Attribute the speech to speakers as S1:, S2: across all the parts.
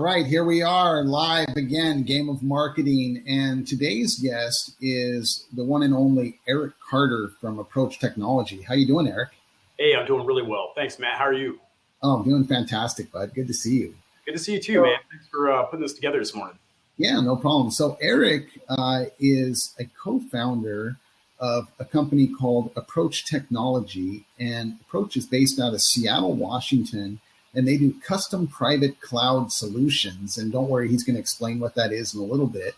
S1: right, here we are live again, Game of Marketing, and today's guest is the one and only Eric Carter from Approach Technology. How you doing, Eric?
S2: Hey, I'm doing really well. Thanks, Matt. How are you?
S1: Oh, I'm doing fantastic, bud. Good to see you.
S2: Good to see you too, man. Thanks for putting this together this morning.
S1: Yeah, no problem. So Eric is a co-founder of a company called Approach Technology, and Approach is based out of Seattle, Washington, and they do custom private cloud solutions. And don't worry, he's going to explain what that is in a little bit.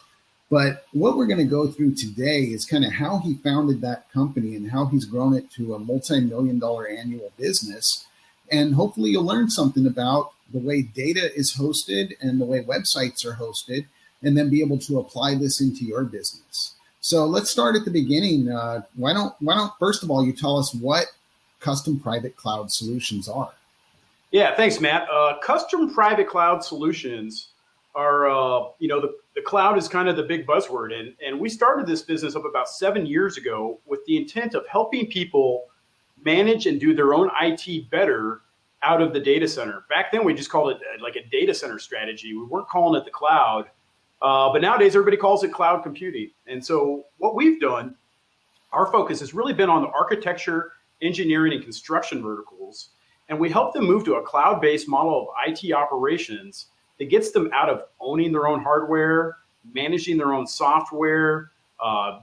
S1: But what we're going to go through today is kind of how he founded that company and how he's grown it to a multi-million-dollar annual business. And hopefully you'll learn something about the way data is hosted and the way websites are hosted, and then be able to apply this into your business. So let's start at the beginning. Why don't first of all, you tell us what custom private cloud solutions are?
S2: Yeah, thanks, Matt. Custom private cloud solutions are, the cloud is kind of the big buzzword. And we started this business up about 7 years ago with the intent of helping people manage and do their own IT better out of the data center. Back then, we just called it like a data center strategy. We weren't calling it the cloud. But nowadays, everybody calls it cloud computing. And so what we've done, our focus has really been on the architecture, engineering, and construction verticals. And we help them move to a cloud-based model of IT operations that gets them out of owning their own hardware, managing their own software,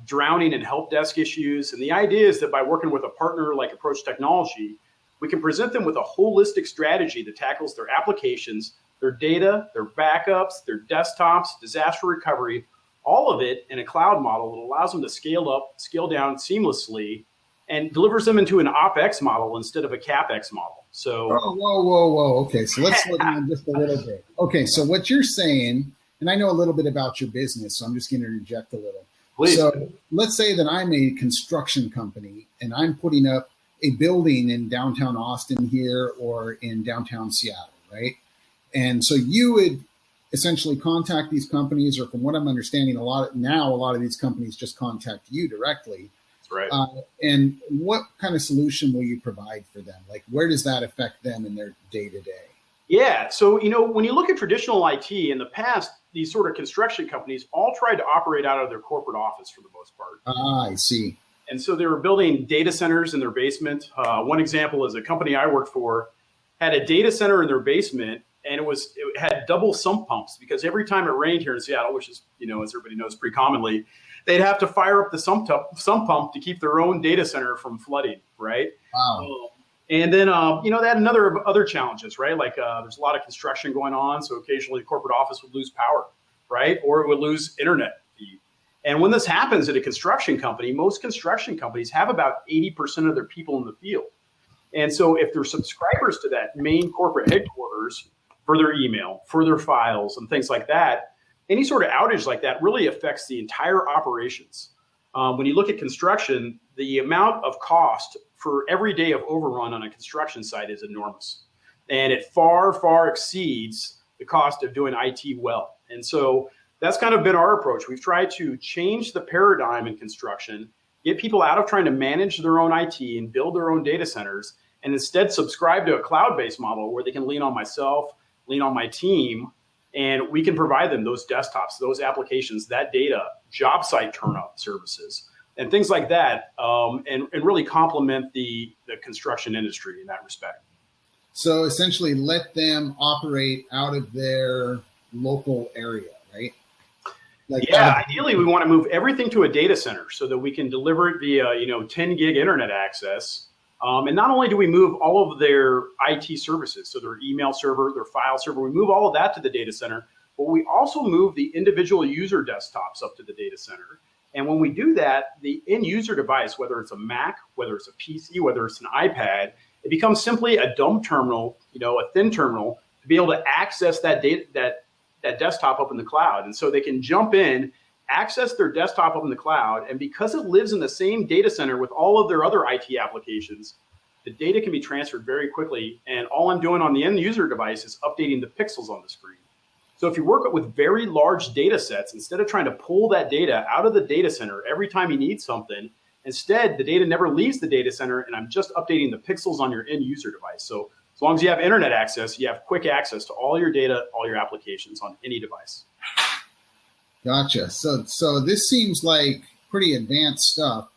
S2: drowning in help desk issues. And the idea is that by working with a partner like Approach Technology, we can present them with a holistic strategy that tackles their applications, their data, their backups, their desktops, disaster recovery, all of it in a cloud model that allows them to scale up, scale down seamlessly, and delivers them into an OpEx model instead of a CapEx model. So,
S1: whoa. Okay, so let's slow down just a little bit. Okay, so what you're saying, and I know a little bit about your business, so I'm just going to interject a little.
S2: Please.
S1: So let's say that I'm a construction company and I'm putting up a building in downtown Austin here or in downtown Seattle, right? And so you would essentially contact these companies, or from what I'm understanding, a lot of these companies just contact you directly.
S2: That's right.
S1: And what kind of solution will you provide for them? Like, where does that affect them in their day-to-day?
S2: Yeah. So, when you look at traditional IT in the past, these sort of construction companies all tried to operate out of their corporate office for the most part.
S1: I see.
S2: And so they were building data centers in their basement. One example is a company I worked for had a data center in their basement, and it had double sump pumps because every time it rained here in Seattle, which is, as everybody knows pretty commonly, they'd have to fire up the sump pump to keep their own data center from flooding, right?
S1: Wow.
S2: And then, they had other challenges, right? Like there's a lot of construction going on, so occasionally the corporate office would lose power, right? Or it would lose internet feed. And when this happens at a construction company, most construction companies have about 80% of their people in the field. And so if they're subscribers to that main corporate headquarters for their email, for their files, and things like that, any sort of outage like that really affects the entire operations. When you look at construction, the amount of cost for every day of overrun on a construction site is enormous. And it far, far exceeds the cost of doing IT well. And so that's kind of been our approach. We've tried to change the paradigm in construction, get people out of trying to manage their own IT and build their own data centers, and instead subscribe to a cloud-based model where they can lean on myself, lean on my team, and we can provide them those desktops, those applications, that data, job site turn-up services, and things like that, and really complement the construction industry in that respect.
S1: So essentially let them operate out of their local area, right?
S2: Ideally, we want to move everything to a data center so that we can deliver it via 10 gig internet access. And not only do we move all of their IT services, so their email server, their file server, we move all of that to the data center, but we also move the individual user desktops up to the data center. And when we do that, the end user device, whether it's a Mac, whether it's a PC, whether it's an iPad, it becomes simply a dumb terminal, a thin terminal, to be able to access that data, that desktop up in the cloud. And so they can jump in, access their desktop up in the cloud, and because it lives in the same data center with all of their other IT applications, the data can be transferred very quickly. And all I'm doing on the end user device is updating the pixels on the screen. So if you work with very large data sets, instead of trying to pull that data out of the data center every time you need something, instead the data never leaves the data center, and I'm just updating the pixels on your end user device. So As long as you have internet access, you have quick access to all your data, all your applications on any device.
S1: Gotcha. So this seems like pretty advanced stuff.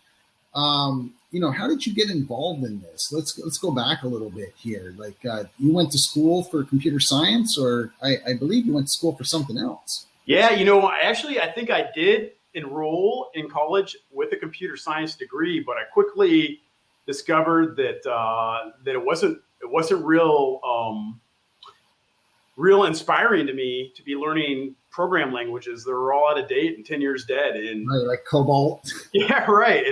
S1: How did you get involved in this? Let's go back a little bit here. Like, you went to school for computer science, or I believe you went to school for something else.
S2: Yeah, I think I did enroll in college with a computer science degree, but I quickly discovered that it wasn't real inspiring to me to be learning program languages that were all out of date and 10 years dead. And
S1: right, like COBOL.
S2: Yeah, right.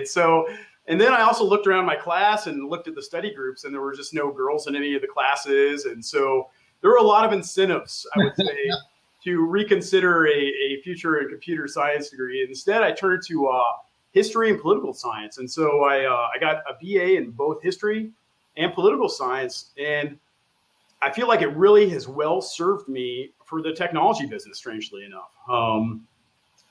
S2: And then I also looked around my class and looked at the study groups, and there were just no girls in any of the classes. And so there were a lot of incentives, I would say, to reconsider a future in computer science degree. Instead, I turned to history and political science. And so I got a BA in both history and political science. And I feel like it really has well served me for the technology business, strangely enough. A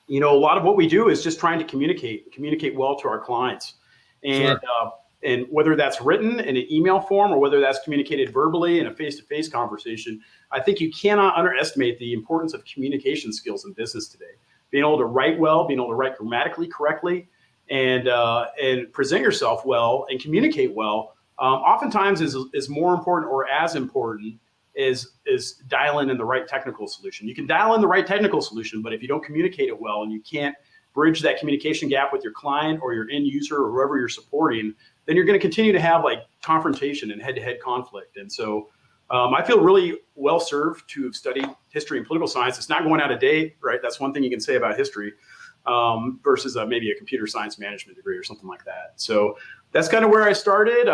S2: lot of what we do is just trying to communicate well to our clients. And sure. And whether that's written in an email form or whether that's communicated verbally in a face-to-face conversation, I think you cannot underestimate the importance of communication skills in business today. Being able to write well, being able to write grammatically correctly, and present yourself well and communicate well, oftentimes is more important or as important is dialing in the right technical solution. You can dial in the right technical solution, but if you don't communicate it well and you can't bridge that communication gap with your client or your end user or whoever you're supporting, then you're going to continue to have like confrontation and head-to-head conflict. And so I feel really well served to have studied history and political science. It's not going out of date, right? That's one thing you can say about history versus maybe a computer science management degree or something like that. So that's kind of where I started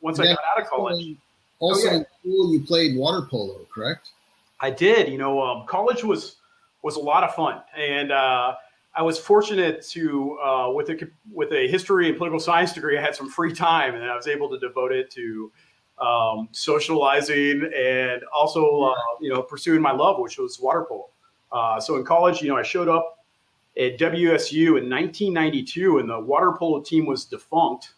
S2: once I got out of college.
S1: Also in school, you played water polo, correct?
S2: I did. College was a lot of fun. And I was fortunate to, with a history and political science degree, I had some free time, and I was able to devote it to socializing and also, pursuing my love, which was water polo. So in college, I showed up at WSU in 1992, and the water polo team was defunct.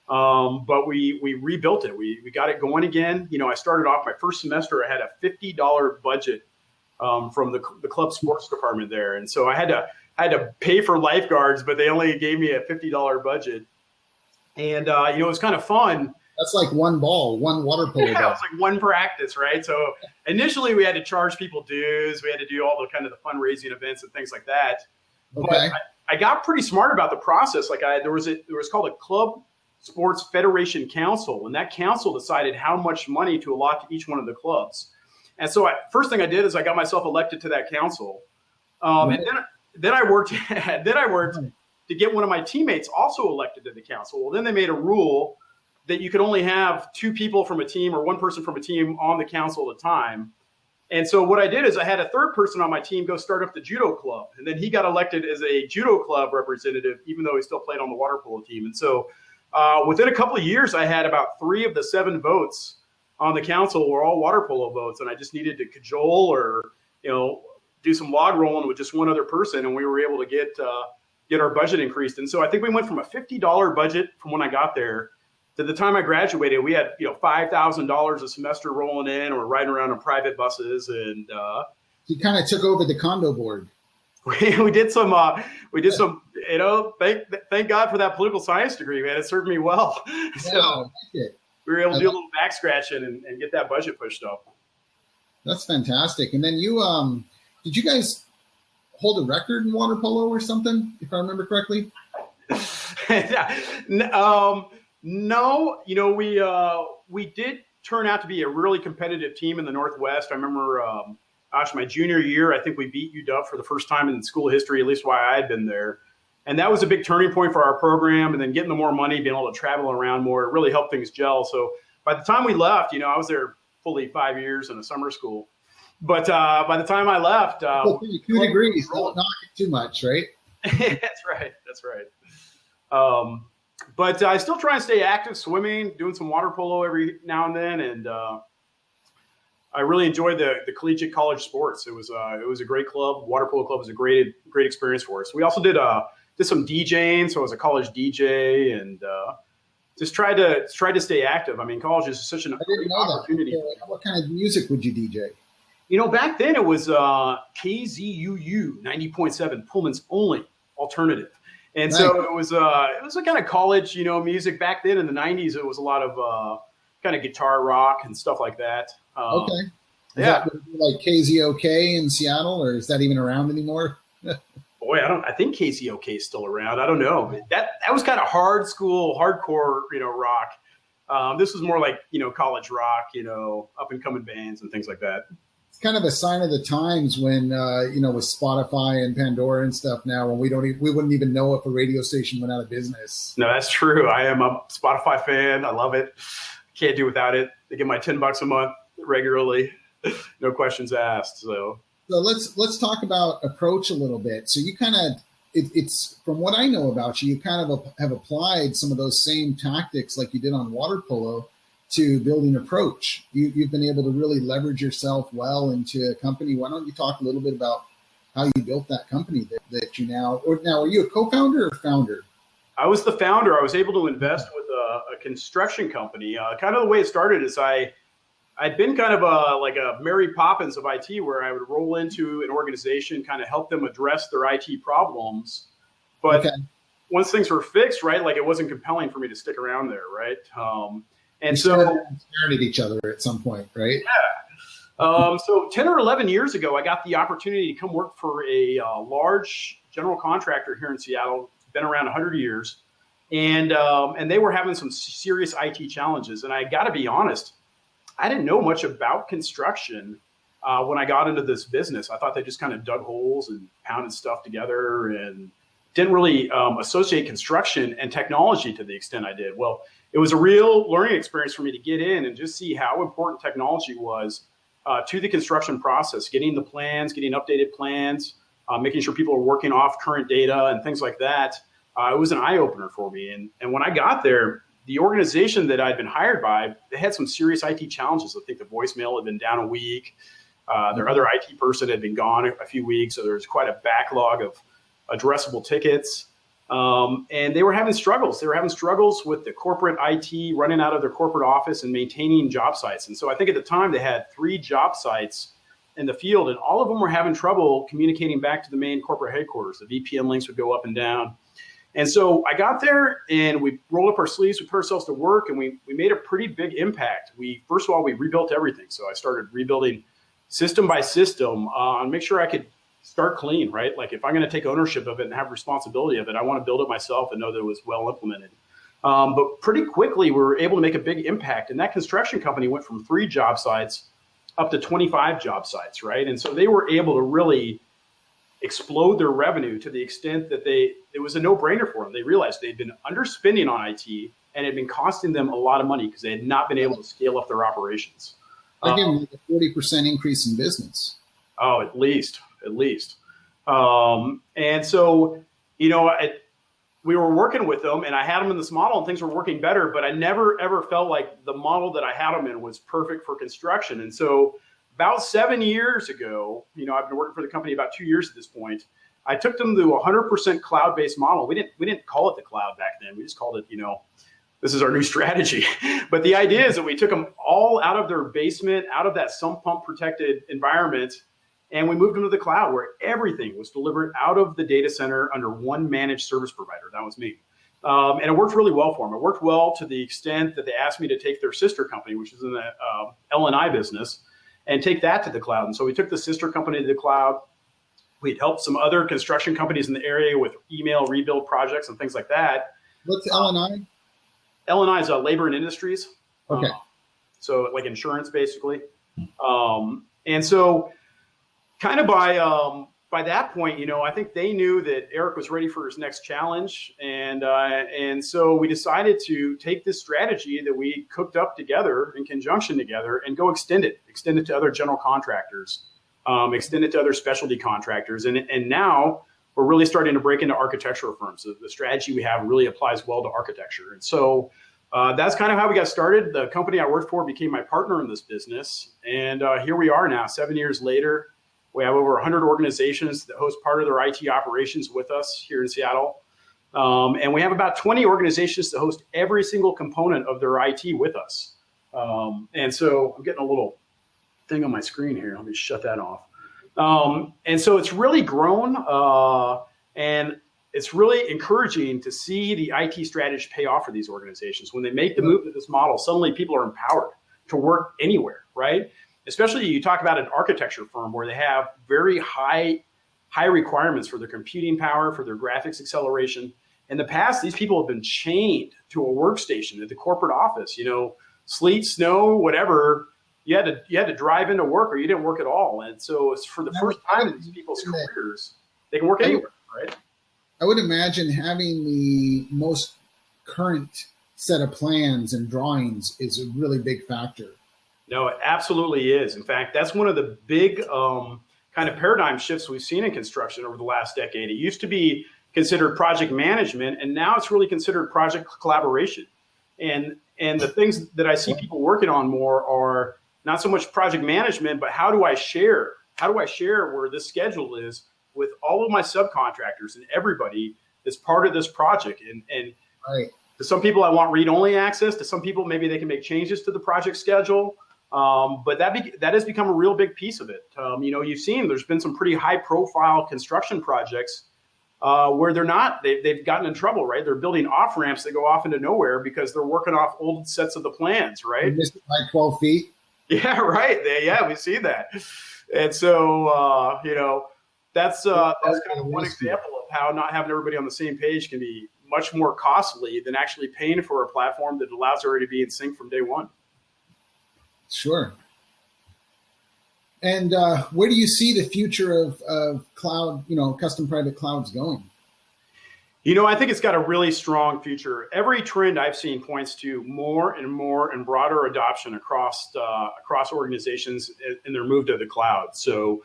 S2: But we rebuilt it. We got it going again. I started off my first semester. I had a $50 budget from the club sports department there, and so I had to pay for lifeguards, but they only gave me a $50 budget. And it was kind of fun.
S1: That's like one water polo.
S2: Yeah, it was like one practice, right? So initially we had to charge people dues. We had to do all the kind of the fundraising events and things like that.
S1: Okay.
S2: But I got pretty smart about the process. Like there was called a Club Sports Federation Council, and that council decided how much money to allot to each one of the clubs. And so first thing I did is I got myself elected to that council. And then I worked to get one of my teammates also elected to the council. Well, then they made a rule that you could only have two people from a team or one person from a team on the council at a time. And so what I did is I had a third person on my team go start up the judo club. And then he got elected as a judo club representative, even though he still played on the water polo team. And so within a couple of years, I had about 3 of the 7 votes on the council were all water polo votes. And I just needed to cajole or, do some log rolling with just one other person. And we were able to get our budget increased. And so I think we went from a $50 budget from when I got there to the time I graduated. We had, $5,000 a semester rolling in, or riding around on private buses. And
S1: you kind of took over the condo board.
S2: We did some, thank God for that political science degree, man. It served me well. So we were able to do a little back scratching and get that budget pushed up.
S1: That's fantastic. And then did you guys hold a record in water polo or something, if I remember correctly? No, we did turn out to be a really competitive team in the Northwest. I remember, my junior year, I think we beat UW for the first time in school history, at least while I had been there. And that was a big turning point for our program. And then getting the more money, being able to travel around more, it really helped things gel. So by the time we left, I was there fully 5 years in a summer school. But by the time I left, 2 degrees, don't knock it too much, right?
S2: That's right. But I still try and stay active, swimming, doing some water polo every now and then, and I really enjoyed the collegiate college sports. It was a great club. Water polo club was a great experience for us. We also did some DJing, so I was a college DJ, and just tried to stay active. I mean, college is such an
S1: I didn't know
S2: opportunity.
S1: that. So what kind of music would you DJ?
S2: Back then it was KZUU 90.7 Pullman's only alternative. And
S1: Right.
S2: so it was a kind of college, music back then in the 90s. It was a lot of kind of guitar rock and stuff like that.
S1: Okay. Is
S2: Yeah.
S1: that like KZOK in Seattle, or is that even around anymore?
S2: Boy, I think KZOK is still around. I don't know. That was kind of hardcore, rock. This was more like, college rock, up and coming bands and things like that.
S1: It's kind of a sign of the times when, with Spotify and Pandora and stuff now, when we wouldn't even know if a radio station went out of business.
S2: No, that's true. I am a Spotify fan. I love it. Can't do without it. They give my $10 a month regularly. No questions asked. So
S1: let's talk about approach a little bit. So you kind of, it's from what I know about you, you kind of have applied some of those same tactics like you did on water polo to building approach. You've been able to really leverage yourself well into a company. Why don't you talk a little bit about how you built that company that you now are you a co-founder or founder?
S2: I was the founder. I was able to invest with a construction company. Kind of the way it started is I'd been kind of like a Mary Poppins of IT, where I would roll into an organization, kind of help them address their IT problems. But
S1: Okay.
S2: once things were fixed, right, like it wasn't compelling for me to stick around there, right? And
S1: You
S2: so
S1: stared at each other at some point, right?
S2: So 10 or 11 years ago, I got the opportunity to come work for a large general contractor here in Seattle. Been around 100 years, and they were having some serious IT challenges. And I got to be honest, I didn't know much about construction when I got into this business. I thought they just kind of dug holes and pounded stuff together, and didn't really associate construction and technology to the extent I did. Well, it was a real learning experience for me to get in and just see how important technology was to the construction process, getting the plans, getting updated plans, making sure people are working off current data and things like that. It was an eye-opener for me. And when I got there, the organization that I'd been hired by, they had some serious IT challenges. I think the voicemail had been down a week. Their other IT person had been gone a few weeks. So there was quite a backlog of addressable tickets. And they were having struggles. They were having struggles with the corporate IT running out of their corporate office and maintaining job sites. And so I think at the time they had 3 job sites in the field, and all of them were having trouble communicating back to the main corporate headquarters. The VPN links would go up and down. And so I got there and we rolled up our sleeves, we put ourselves to work, and we made a pretty big impact. First of all, we rebuilt everything. So I started rebuilding system by system and make sure I could start clean, right? Like if I'm going to take ownership of it and have responsibility of it, I want to build it myself and know that it was well implemented. But pretty quickly, we were able to make a big impact. And that construction company went from 3 job sites up to 25 job sites, right? And so they were able to really explode their revenue to the extent that it was a no-brainer for them. They realized they'd been underspending on IT and it had been costing them a lot of money because they had not been able to scale up their operations.
S1: Again, like a 40% increase in business.
S2: Oh, at least. And so, we were working with them and I had them in this model and things were working better, but I never, ever felt like the model that I had them in was perfect for construction. And so about 7 years ago, I've been working for the company about 2 years at this point. I took them to a 100% cloud-based model. We didn't call it the cloud back then. We just called it, this is our new strategy. But the idea is that we took them all out of their basement, out of that sump pump protected environment, and we moved them to the cloud where everything was delivered out of the data center under one managed service provider. That was me. And it worked really well for them. It worked well to the extent that they asked me to take their sister company, which is in the L&I business, and take that to the cloud. And so we took the sister company to the cloud. We'd helped some other construction companies in the area with email rebuild projects and things like that.
S1: What's L&I?
S2: L&I is Labor and Industries.
S1: Okay.
S2: So like insurance, basically. And so kind of by that point, I think they knew that Eric was ready for his next challenge. And so we decided to take this strategy that we cooked up together in conjunction together and go extend it to other general contractors, extend it to other specialty contractors. And now we're really starting to break into architectural firms. So the strategy we have really applies well to architecture. And so that's kind of how we got started. The company I worked for became my partner in this business. And here we are now, 7 years later. We have over 100 organizations that host part of their IT operations with us here in Seattle. And we have about 20 organizations that host every single component of their IT with us. And so I'm getting a little thing on my screen here. Let me shut that off. And so it's really grown, and it's really encouraging to see the IT strategy pay off for these organizations. When they make the move to this model, suddenly people are empowered to work anywhere, right? Especially you talk about an architecture firm where they have very high requirements for their computing power, for their graphics acceleration. In the past, these people have been chained to a workstation at the corporate office, sleet, snow, whatever. You had to drive into work or you didn't work at all. And so it's for the first time in these people's careers, they can work anywhere, right?
S1: I would imagine having the most current set of plans and drawings is a really big factor.
S2: No, it absolutely is. In fact, that's one of the big kind of paradigm shifts we've seen in construction over the last decade. It used to be considered project management, and now it's really considered project collaboration. And the things that I see people working on more are not so much project management, but how do I share? How do I share where this schedule is with all of my subcontractors and everybody that's part of this project? And
S1: right.
S2: To some people, I want read-only access. To some people, maybe they can make changes to the project schedule. But that has become a real big piece of it. You've seen there's been some pretty high-profile construction projects where they've gotten in trouble, right? They're building off-ramps that go off into nowhere because they're working off old sets of the plans, right?
S1: They missed it by 12 feet.
S2: Yeah, right. Yeah, we see that. And so, that's kind of one example of how not having everybody on the same page can be much more costly than actually paying for a platform that allows everybody to be in sync from day one.
S1: Sure. And where do you see the future of cloud, custom private clouds going?
S2: I think it's got a really strong future. Every trend I've seen points to more and more and broader adoption across organizations in their move to the cloud. So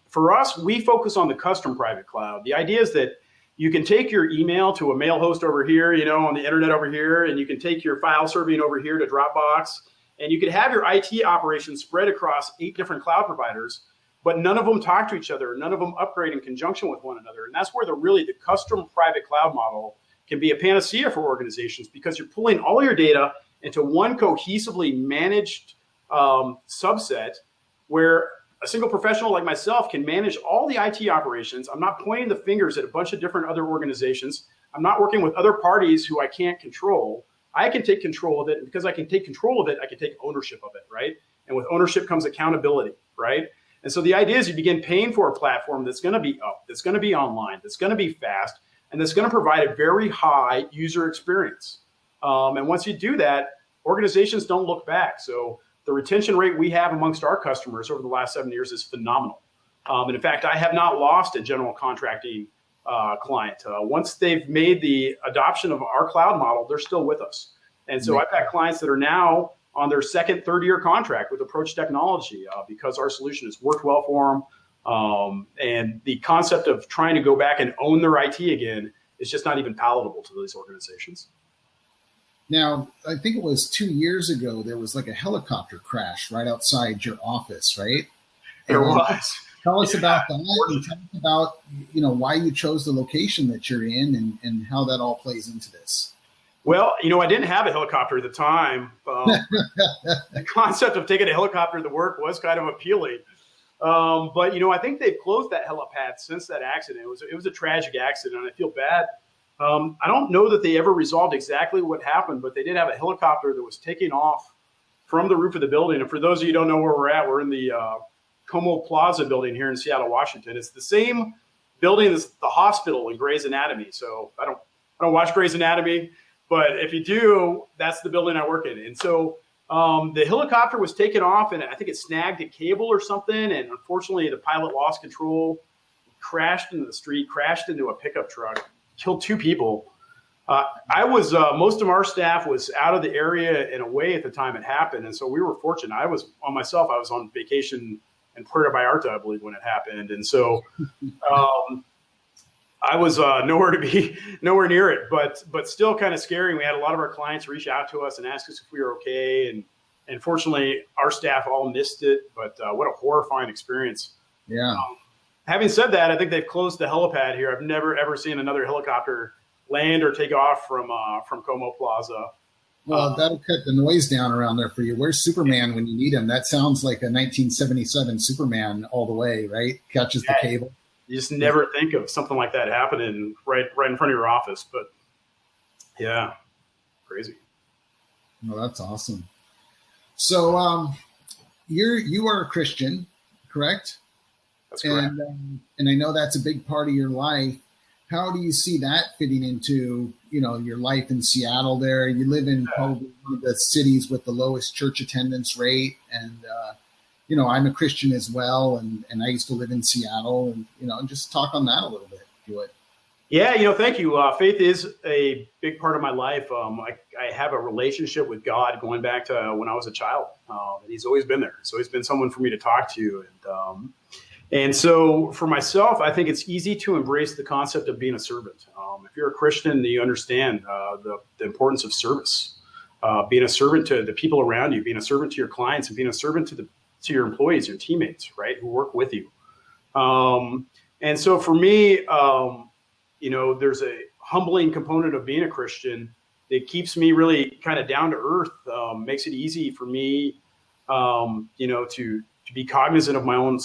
S2: for us, we focus on the custom private cloud. The idea is that you can take your email to a mail host over here, on the internet over here, and you can take your file serving over here to Dropbox, and you could have your IT operations spread across 8 different cloud providers, but none of them talk to each other. None of them upgrade in conjunction with one another. And that's where the custom private cloud model can be a panacea for organizations, because you're pulling all your data into one cohesively managed subset where a single professional like myself can manage all the IT operations. I'm not pointing the fingers at a bunch of different other organizations. I'm not working with other parties who I can't control. I can take control of it. And because I can take control of it, I can take ownership of it, right? And with ownership comes accountability, right? And so the idea is you begin paying for a platform that's going to be up, that's going to be online, that's going to be fast, and that's going to provide a very high user experience. And once you do that, organizations don't look back. So the retention rate we have amongst our customers over the last 7 years is phenomenal. And in fact, I have not lost a general contracting client. Once they've made the adoption of our cloud model, they're still with us. And so I've got clients that are now on their second, third-year contract with Approach Technology because our solution has worked well for them. And the concept of trying to go back and own their IT again is just not even palatable to these organizations.
S1: Now, I think it was 2 years ago, there was like a helicopter crash right outside your office, right?
S2: There was.
S1: Tell us about that. And tell us about, why you chose the location that you're in and how that all plays into this.
S2: Well, I didn't have a helicopter at the time. The concept of taking a helicopter to work was kind of appealing. But, I think they've closed that helipad since that accident. It was a tragic accident, and I feel bad. I don't know that they ever resolved exactly what happened, but they did have a helicopter that was taking off from the roof of the building. And for those of you who don't know where we're at, we're in the Como Plaza building here in Seattle, Washington. It's the same building as the hospital in Grey's Anatomy. So I don't watch Grey's Anatomy, but if you do, that's the building I work in. And so the helicopter was taken off, and I think it snagged a cable or something. And unfortunately, the pilot lost control, crashed into the street, crashed into a pickup truck, killed 2 people. Most of our staff was out of the area and away at the time it happened. And so we were fortunate. I was on vacation in Puerto Vallarta, I believe, when it happened. And so I was nowhere near it, but still kind of scary. We had a lot of our clients reach out to us and ask us if we were okay. And fortunately, our staff all missed it. But what a horrifying experience.
S1: Yeah.
S2: Having said that, I think they've closed the helipad here. I've never, ever seen another helicopter land or take off from Como Plaza.
S1: Well, that'll cut the noise down around there for you. Where's Superman when you need him? That sounds like a 1977 Superman all the way, right? Catches the cable.
S2: You just never think of something like that happening right in front of your office. But yeah, crazy.
S1: Well, that's awesome. So you are a Christian, correct?
S2: That's correct.
S1: And I know that's a big part of your life. How do you see that fitting into, your life in Seattle there? You live in probably one of the cities with the lowest church attendance rate. And, I'm a Christian as well. And I used to live in Seattle and, just talk on that a little bit, if you would.
S2: Yeah, thank you. Faith is a big part of my life. I have a relationship with God going back to when I was a child. And he's always been there. So he's been someone for me to talk to. And so for myself, I think it's easy to embrace the concept of being a servant. If you're a Christian, you understand the importance of service, being a servant to the people around you, being a servant to your clients, and being a servant to your employees, your teammates, right, who work with you. And so for me, there's a humbling component of being a Christian that keeps me really kind of down to earth, makes it easy for me, to be cognizant of my own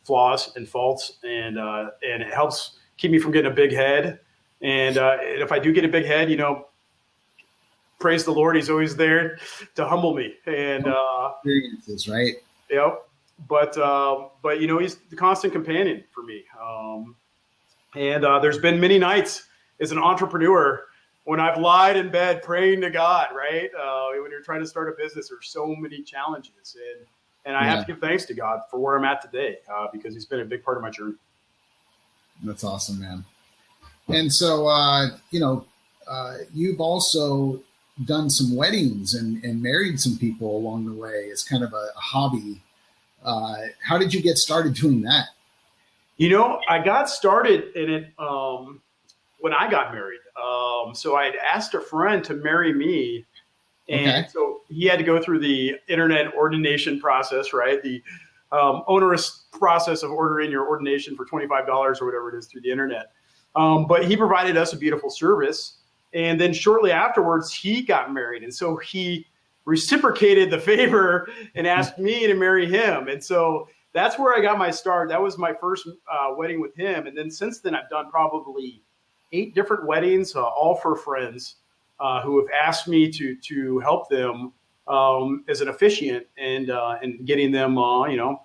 S2: flaws and faults, and it helps keep me from getting a big head. And if I do get a big head, praise the Lord, he's always there to humble me. And
S1: experiences, right?
S2: Yep. But he's the constant companion for me. And there's been many nights as an entrepreneur when I've lied in bed praying to God, right? When you're trying to start a business, there's so many challenges. And I have to give thanks to God for where I'm at today, because he's been a big part of my journey.
S1: That's awesome, man. And so, you've also done some weddings and married some people along the way as kind of a hobby. How did you get started doing that?
S2: I got started in it when I got married. So I had asked a friend to marry me. And so he had to go through the internet ordination process, right? The onerous process of ordering your ordination for $25 or whatever it is through the internet. But he provided us a beautiful service. And then shortly afterwards, he got married. And so he reciprocated the favor and asked me to marry him. And so that's where I got my start. That was my first wedding with him. And then since then, I've done probably 8 different weddings, all for friends who have asked me to help them as an officiant and getting them,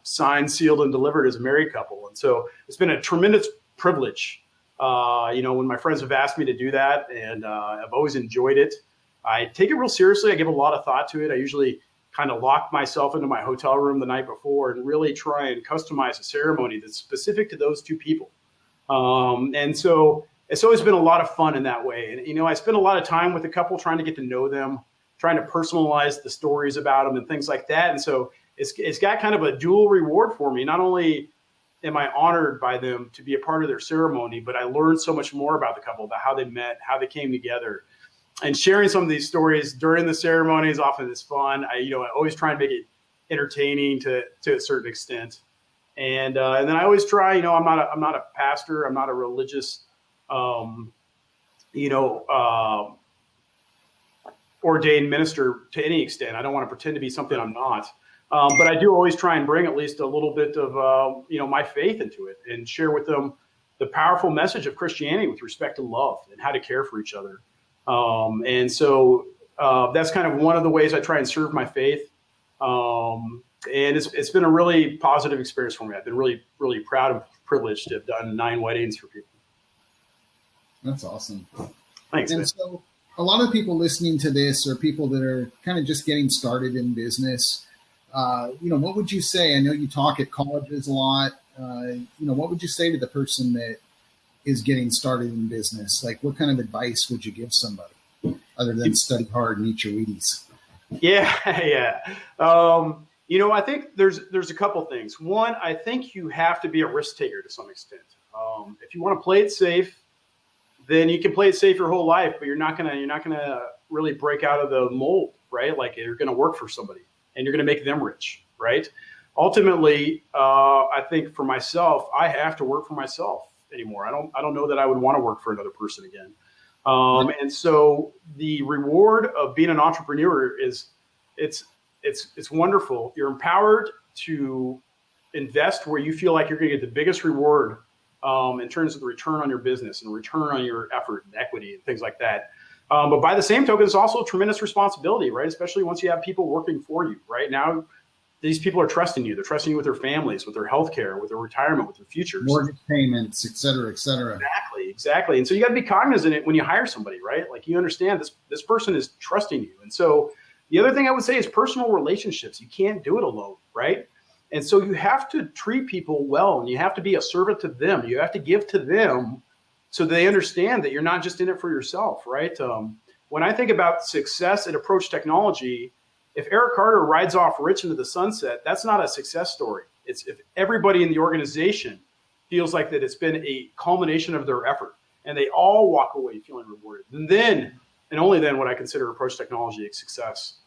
S2: signed, sealed, and delivered as a married couple. And so it's been a tremendous privilege, when my friends have asked me to do that, and I've always enjoyed it. I take it real seriously. I give a lot of thought to it. I usually kind of lock myself into my hotel room the night before and really try and customize a ceremony that's specific to those two people. And so it's always been a lot of fun in that way. And, I spend a lot of time with the couple trying to get to know them, trying to personalize the stories about them and things like that. And so it's got kind of a dual reward for me. Not only am I honored by them to be a part of their ceremony, but I learned so much more about the couple, about how they met, how they came together. And sharing some of these stories during the ceremonies often is fun. I always try and make it entertaining to a certain extent. And then I always try, I'm not a pastor. I'm not a religious, ordained minister to any extent. I don't want to pretend to be something I'm not. But I do always try and bring at least a little bit of, my faith into it and share with them the powerful message of Christianity with respect to love and how to care for each other. And so that's kind of one of the ways I try and serve my faith. And it's been a really positive experience for me. I've been really, really proud and privileged to have done 9 weddings for people.
S1: That's awesome.
S2: Thanks.
S1: And so a lot of people listening to this are people that are kind of just getting started in business. What would you say? I know you talk at colleges a lot. What would you say to the person that is getting started in business? Like, what kind of advice would you give somebody other than study hard and eat your Wheaties?
S2: Yeah. I think there's a couple things. One, I think you have to be a risk taker to some extent. If you want to play it safe, then you can play it safe your whole life, but you're not gonna really break out of the mold, right? Like, you're gonna work for somebody and you're gonna make them rich, right? Ultimately, I think for myself, I have to work for myself anymore. I don't know that I would want to work for another person again. And so the reward of being an entrepreneur is it's wonderful. You're empowered to invest where you feel like you're going to get the biggest reward in terms of the return on your business and return on your effort and equity and things like that. But by the same token, it's also a tremendous responsibility, right? Especially once you have people working for you. Right now, these people are trusting you. They're trusting you with their families, with their healthcare, with their retirement, with their futures.
S1: Mortgage payments, et cetera, et cetera.
S2: Exactly. And so you got to be cognizant when you hire somebody, right? Like you understand this person is trusting you. And so the other thing I would say is personal relationships. You can't do it alone, right? And so you have to treat people well, and you have to be a servant to them. You have to give to them so they understand that you're not just in it for yourself, right? When I think about success at Approach Technology, if Eric Carter rides off rich into the sunset, that's not a success story. It's if everybody in the organization feels like that it's been a culmination of their effort and they all walk away feeling rewarded. And then, and only then, would I consider Approach Technology a success.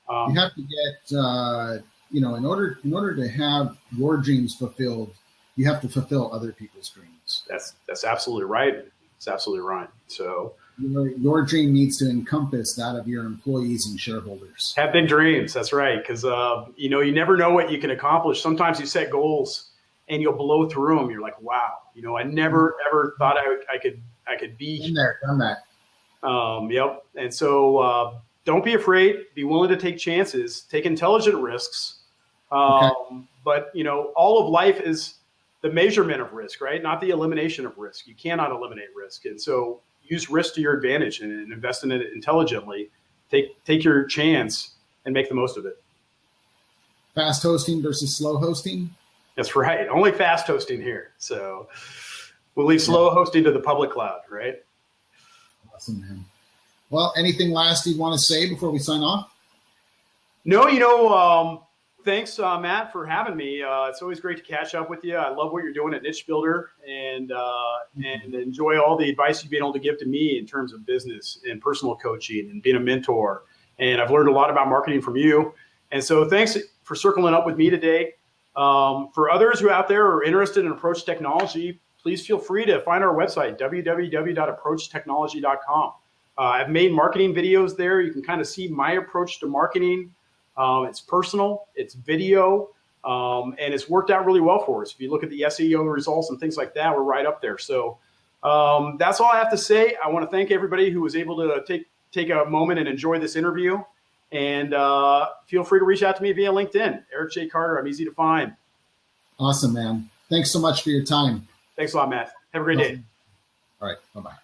S1: You have to get, in order to have your dreams fulfilled, you have to fulfill other people's dreams.
S2: That's absolutely right. It's absolutely right. So
S1: your dream needs to encompass that of your employees and shareholders.
S2: Have big dreams. That's right. Because, you never know what you can accomplish. Sometimes you set goals and you'll blow through them. You're like, wow, I never, ever thought I could be
S1: in there, done that.
S2: Yep. And so don't be afraid. Be willing to take chances, take intelligent risks. Okay. But, all of life is the measurement of risk, right? Not the elimination of risk. You cannot eliminate risk. And so use risk to your advantage and invest in it intelligently. Take your chance and make the most of it.
S1: Fast hosting versus slow hosting?
S2: That's right. Only fast hosting here. So we'll leave slow hosting to the public cloud, right?
S1: Awesome, man. Well, anything last you want to say before we sign off?
S2: No, thanks, Matt, for having me. It's always great to catch up with you. I love what you're doing at Niche Builder and enjoy all the advice you've been able to give to me in terms of business and personal coaching and being a mentor. And I've learned a lot about marketing from you. And so thanks for circling up with me today. For others who out there are interested in Approach Technology, please feel free to find our website, www.approachtechnology.com. I've made marketing videos there. You can kind of see my approach to marketing. It's personal, it's video, and it's worked out really well for us. If you look at the SEO results and things like that, we're right up there. So that's all I have to say. I want to thank everybody who was able to take a moment and enjoy this interview. And feel free to reach out to me via LinkedIn. Eric J. Carter, I'm easy to find.
S1: Awesome, man. Thanks so much for your time.
S2: Thanks a lot, Matt. Have a great day.
S1: All right, bye-bye.